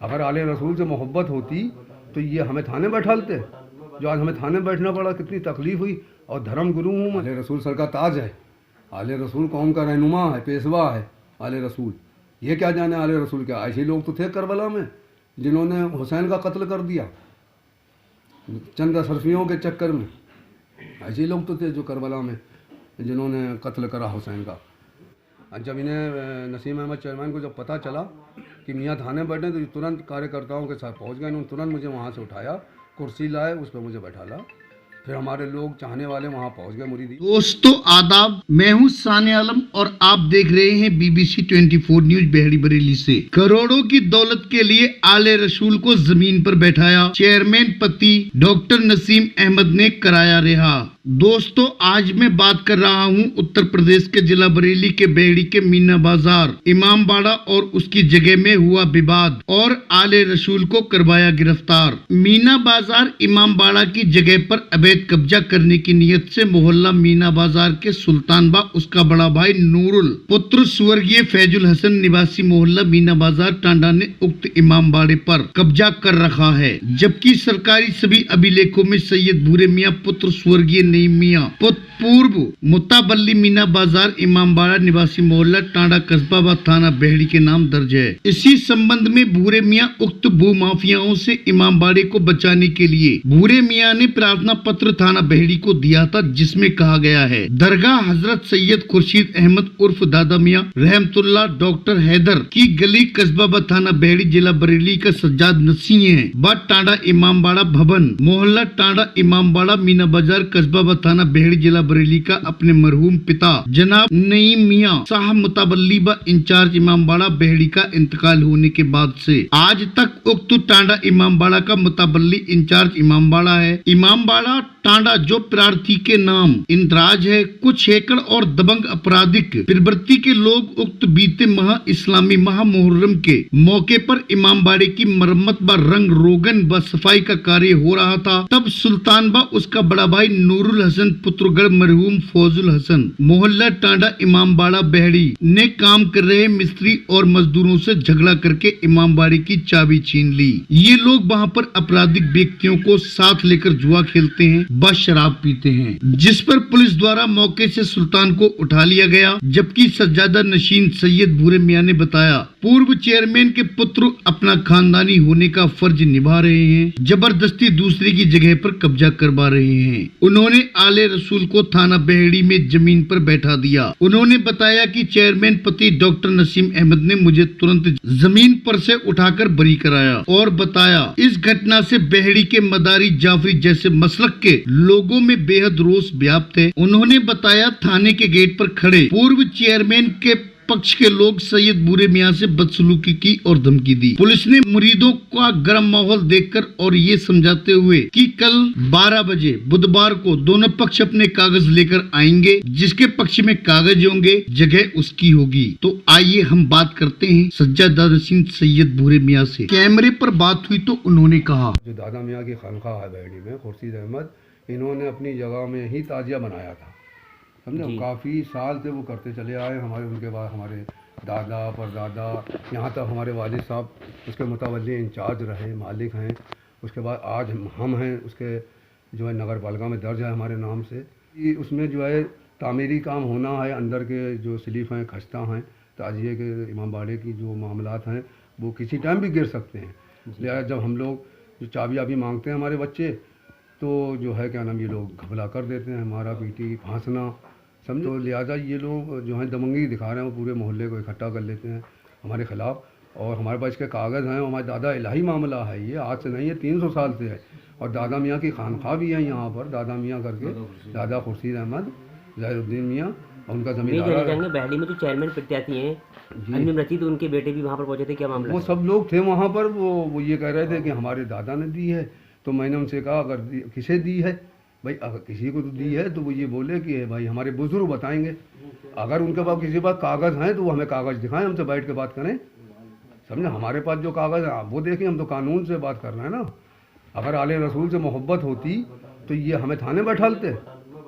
अगर आले रसूल से मोहब्बत होती तो ये हमें थाने बैठालते। जो आज हमें थाने बैठना पड़ा, कितनी तकलीफ़ हुई। और धर्म गुरु हूँ मैं, आले रसूल सर का ताज है। आले रसूल कौम का रहनुमा है, पेशवा है आले रसूल। ये क्या जाने आले रसूल क्या। ऐसे लोग तो थे करबला में जिन्होंने हुसैन का कत्ल कर दिया चंद अशरफियों के चक्कर में। ऐसे लोग तो थे जो करबला में जिन्होंने कत्ल करा हुसैन का। जब इन्हें नसीम अहमद चेयरमैन को जब पता चला कि मियाँ थाने बैठे तो तुरंत कार्यकर्ताओं के साथ पहुंच गए। उन्होंने तुरंत मुझे वहाँ से उठाया, कुर्सी लाए, उस पर मुझे बैठाला। फिर हमारे लोग चाहने वाले वहाँ पहुँच गए मुरीदी। दोस्तों आदाब, मैं हूँ साने आलम और आप देख रहे हैं BBC 24 न्यूज बेहड़ी बरेली से। करोड़ों की दौलत के लिए आले रसूल को जमीन पर बैठाया, चेयरमैन पति डॉक्टर नसीम अहमद ने कराया रिहा। दोस्तों आज मैं बात कर रहा हूं उत्तर प्रदेश के जिला बरेली के बेहड़ी के मीना बाजार इमामबाड़ा और उसकी जगह में हुआ विवाद और आले रसूल को करवाया गिरफ्तार। मीना बाजार इमामबाड़ा की जगह पर अवैध कब्जा करने की नियत से मोहल्ला मीना बाजार के सुल्तानबा उसका बड़ा भाई नूरुल पुत्र स्वर्गीय फैजुल हसन निवासी मोहल्ला मीना बाजार टांडा ने उक्त इमामबाड़े पर कब्जा कर रखा है, जबकि सरकारी सभी अभिलेखों में सैयद भूरे मियाँ पुत्र स्वर्गीय नईम मियाँ पूर्व मुताबल्ली मीना बाजार इमामबाड़ा निवासी मोहल्ला टांडा कस्बा व थाना बेहड़ी के नाम दर्ज है। इसी संबंध में भूरे मियाँ उक्त भू माफियाओं से इमामबाड़े को बचाने के लिए भूरे मियाँ ने प्रार्थना पत्र थाना बेहड़ी को दिया था, जिसमें कहा गया है दरगाह हजरत सैयद खुर्शीद अहमद उर्फ दादा मियाँ रहमतुल्लाह डॉक्टर हैदर की गली कस्बा व थाना बेहड़ी जिला बरेली का सज्जाद नसीह है व टांडा इमामबाड़ा भवन मोहल्ला टांडा इमामबाड़ा मीना बाजार कस्बा व थाना बेहड़ी जिला बरेली का अपने मरहूम पिता जनाब नईम मियाँ साहब मुताबल्ली व इंचार्ज इमामबाड़ा बेहड़ी का इंतकाल होने के बाद से आज तक उक्त टांडा इमामबाड़ा का मुताबल्ली इंचार्ज इमामबाड़ा है। इमामबाड़ा टांडा जो प्रार्थी के नाम इंदराज है। कुछ एकड़ और दबंग आपराधिक प्रवृत्ति के लोग उक्त बीते माह इस्लामी माह मुहर्रम के मौके पर इमामबाड़े की मरम्मत व रंग रोगन व सफाई का कार्य हो रहा था, तब सुल्तान बा उसका बड़ा भाई नूरुल हसन पुत्रगढ़ मरहूम फौजुल हसन मोहल्ला टांडा इमामबाड़ा बेहड़ी ने काम कर रहे मिस्त्री और मजदूरों से झगड़ा करके इमामबाड़े की चाबी छीन ली। ये लोग वहाँ पर आपराधिक व्यक्तियों को साथ लेकर जुआ खेलते हैं, बस शराब पीते हैं, जिस पर पुलिस द्वारा मौके से सुल्तान को उठा लिया गया। जबकि सज्जादा नशीन सैयद भूरे मियाँ ने बताया पूर्व चेयरमैन के पुत्र अपना खानदानी होने का फर्ज निभा रहे हैं, जबरदस्ती दूसरे की जगह पर कब्जा करवा रहे हैं। उन्होंने आले रसूल को थाना बेहड़ी में जमीन पर बैठा दिया। उन्होंने बताया कि चेयरमैन पति डॉक्टर नसीम अहमद ने मुझे तुरंत जमीन पर से उठाकर बरी कराया और बताया इस घटना से बेहड़ी के मदारी जाफरी जैसे मसलक के लोगों में बेहद रोष व्याप्त है। उन्होंने बताया थाने के गेट पर खड़े पूर्व चेयरमैन के पक्ष के लोग सैयद भूरे मियाँ से बदसलूकी की और धमकी दी। पुलिस ने मुरीदों का गर्म माहौल देखकर और ये समझाते हुए कि कल 12 बजे बुधवार को दोनों पक्ष अपने कागज लेकर आएंगे, जिसके पक्ष में कागज होंगे जगह उसकी होगी। तो आइए हम बात करते हैं सज्जादा नसीन सैयद भूरे मियाँ से। कैमरे पर बात हुई तो उन्होंने कहा जो दादा मियाँ की खानखा है बेहड़ी में खुर्शीद अहमद, इन्होंने अपनी जगह में ही ताजिया बनाया था, समझे। काफ़ी साल से वो करते चले आए। हमारे उनके बाद हमारे दादा परदादा यहाँ तक हमारे वालिद साहब उसके मुतावल्ली इंचार्ज रहे, मालिक हैं। उसके बाद आज हम हैं, उसके जो है नगर पालिका में दर्ज है हमारे नाम से। ये उसमें जो है तामीरी काम होना है, अंदर के जो स्लीफ हैं खस्ता हैं ताजिए के इमामबाड़े की जो मामलात हैं वो किसी टाइम भी गिर सकते हैं। लिहाजा जब हम लोग जो चाबी आबी मांगते हैं हमारे बच्चे, तो जो है क्या नाम ये लोग घबला कर देते हैं, मारा पीटी फांसना, समझो। लिहाजा ये लोग जो हैं दमंगी दिखा रहे हैं, वो पूरे मोहल्ले को इकट्ठा कर लेते हैं हमारे ख़िलाफ़। और हमारे पास इसके कागज़ हैं। हमारे दादा इलाही मामला है, ये आज से नहीं है, 300 साल से है। और दादा मियाँ की खानखा भी है यहाँ पर, दादा मियाँ करके, दादा खुर्शीद अहमद ज़हीरुद्दीन मियाँ, और उनका ज़मींदार। बेहड़ी में जो चेयरमैन प्रत्याशी हैं अनमिम रशीद, उनके बेटे भी वहाँ पर पहुँचे थे, क्या मामला? वो सब लोग थे वहाँ पर। वो ये कह रहे थे कि हमारे दादा ने दी है। तो मैंने उनसे कहा अगर किसे दी है भाई, अगर किसी को तो दी है तो वो ये बोले कि भाई हमारे बुजुर्ग बताएंगे। अगर उनके पास किसी पास कागज़ हैं तो वो हमें कागज़ दिखाएं, हमसे बैठ के बात करें, समझे। हमारे पास जो कागज़ है वो देखें, हम तो कानून से बात कर रहे हैं ना। अगर आले रसूल से मोहब्बत होती तो ये हमें थाने बैठालते।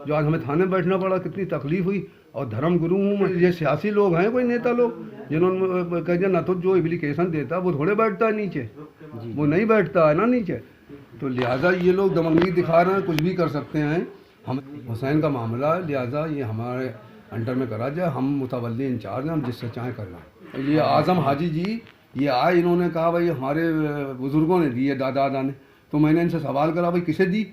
जो आज हमें थाने में बैठना पड़ा, कितनी तकलीफ हुई। और धर्म गुरु हूँ मैं। ये सियासी लोग हैं, कोई नेता लोग जिन्होंने कह दिया ना, तो जो एप्लीकेशन देता वो थोड़े बैठता है नीचे, वो नहीं बैठता है ना नीचे। तो लिहाजा ये लोग दमंगी दिखा रहे हैं, कुछ भी कर सकते हैं। हम हुसैन का मामला है, लिहाजा ये हमारे अंडर में करा जाए। हम मुतवल्ली इंचार्ज हैं, हम जिससे चाहें करना। ये आज़म हाजी जी ये आए, इन्होंने कहा भाई हमारे बुज़ुर्गों ने दी है, दादा ने। तो मैंने इनसे सवाल करा भाई किसे दी?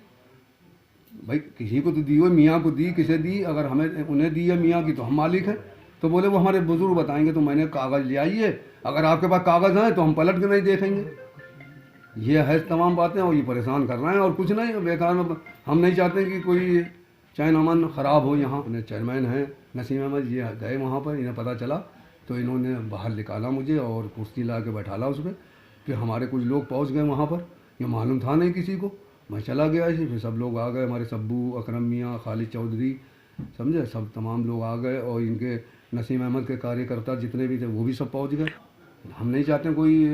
भाई किसी को तो दी हो, मियाँ को दी, किसे दी? अगर हमें उन्हें दी है मियाँ की तो हम मालिक हैं। तो बोले वो हमारे बुज़ुर्ग बताएंगे। तो मैंने कागज़ ले आइए, अगर आपके पास कागज़ हैं तो हम पलट के नहीं देखेंगे। ये है तमाम बातें, और ये परेशान कर रहे हैं और कुछ नहीं, बेकार में। हम नहीं चाहते कि कोई चैन अमन ख़राब हो यहाँ। उन्हें चेयरमैन हैं नसीम अहमद, ये गए वहाँ पर, इन्हें पता चला तो इन्होंने बाहर निकाला मुझे और कुर्सी ला के बैठाला उस पर। फिर हमारे कुछ लोग पहुँच गए वहाँ पर, ये मालूम था नहीं किसी को। मैं चला गया ऐसे, फिर सब लोग आ गए, हमारे सब्बू, अकरम मियाँ, खालिद चौधरी, समझे, सब तमाम लोग आ गए। और इनके नसीम अहमद के कार्यकर्ता जितने भी थे वो भी सब पहुँच गए। हम नहीं चाहते कोई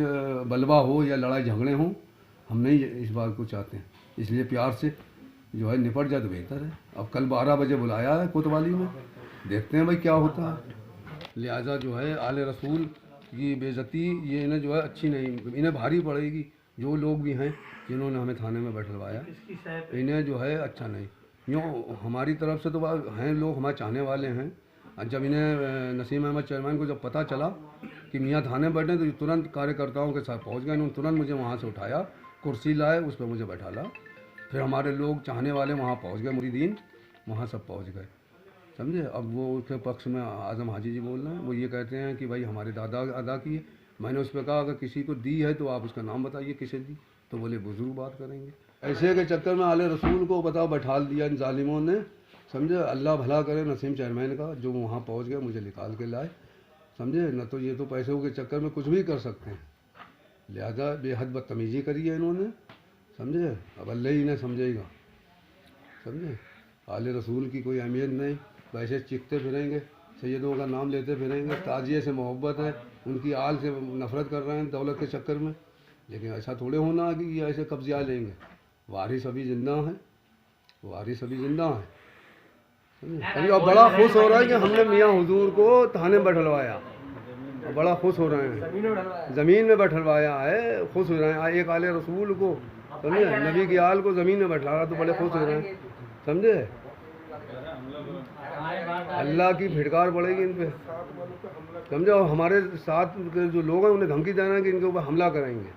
बलवा हो या लड़ाई झगड़े हों, हम नहीं इस बात को चाहते हैं। इसलिए प्यार से जो है निपट जाए तो बेहतर है। अब कल 12 बजे बुलाया है कोतवाली में, देखते हैं भाई क्या होता है। लिहाजा जो है आले रसूल की बेइज्जती ये इन्हें जो है अच्छी नहीं, इन्हें भारी पड़ेगी। जो लोग भी हैं जिन्होंने हमें थाने में बैठलवाया, इन्हें जो है अच्छा नहीं। यूँ हमारी तरफ से तो हैं लोग हमारे चाहने वाले हैं। और जब इन्हें नसीम अहमद चेयरमैन को जब पता चला कि मियाँ थाने में बैठे, तो तुरंत कार्यकर्ताओं के साथ पहुँच गए। इन्होंने तुरंत मुझे वहाँ से उठाया, कुर्सी लाए, उस पर मुझे बैठाला। फिर हमारे लोग चाहने वाले वहाँ पहुँच गए, मुरीदीन वहाँ सब पहुँच गए, समझे। अब वो उसके पक्ष में आज़म हाजी जी बोल रहे हैं। वो ये कहते हैं कि भाई हमारे दादा अदा किए। मैंने उस पर कहा अगर किसी को दी है तो आप उसका नाम बताइए किसे दी। तो बोले बुजुर्ग बात करेंगे। ऐसे के चक्कर में आले रसूल को बताओ बैठाल दिया इन जालिमों ने, समझे। अल्लाह भला करे नसीम चेयरमैन का, जो वहाँ पहुँच गए मुझे निकाल के लाए, समझे। न तो ये तो पैसों के चक्कर में कुछ भी कर सकते हैं। लिहाजा बेहद बदतमीजी करी है इन्होंने, समझे। अब अल्लाह ही इन्हें समझेगा, समझे। आले रसूल की कोई अहमियत नहीं, वैसे चिखते फिरेंगे, सैयदों का नाम लेते फिरेंगे, ताजिए से मोहब्बत है, उनकी आल से नफ़रत कर रहे हैं दौलत के चक्कर में। लेकिन ऐसा थोड़े होना कि ये ऐसे कब्ज़ा लेंगे। वारिस अभी ज़िंदा हैं, वारिस अभी ज़िंदा हैं, समझे। अब बड़ा खुश हो रहा है कि हमने मियाँ हुजूर को थाने में बैठलवाया, और बड़ा खुश हो रहे हैं। ज़मीन में बैठलवाया है, खुश हो रहे हैं। एक आले रसूल को, समझे, नबी की आल को ज़मीन में बैठा रहा तो बड़े खुश हो रहे हैं, समझे। अल्लाह की फिटकार पड़ेगी इन पे, समझे। और हमारे साथ के जो लोग हैं उन्हें धमकी देना है कि इनके ऊपर हमला करेंगे।